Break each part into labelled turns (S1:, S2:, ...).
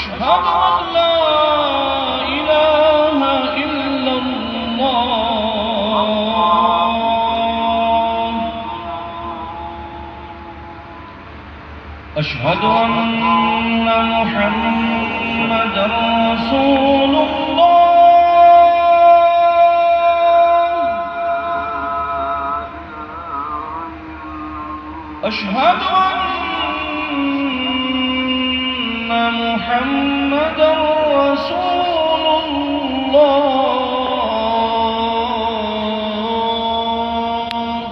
S1: أشهد أن لا إله إلا الله أشهد أن محمدا رسول الله أشهد أن محمدا رسول الله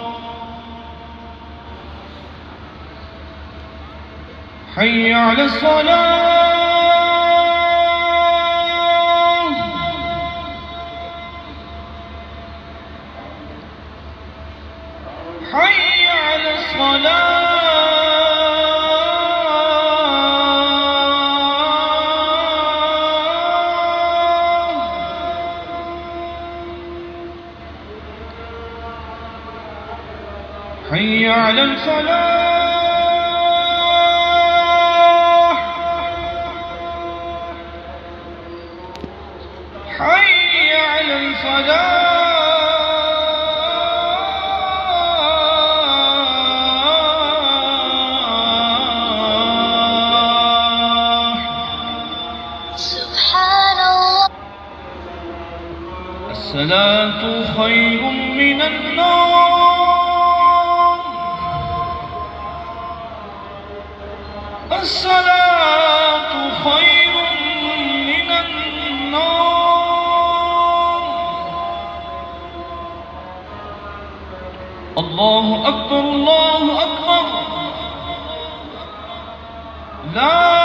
S1: حي على الصلاة حي على الصلاة حي على الفلاح حي على الفلاح سبحان الله الصلاة خير من النوم الصلاة خير من النوم الله أكبر الله أكبر لا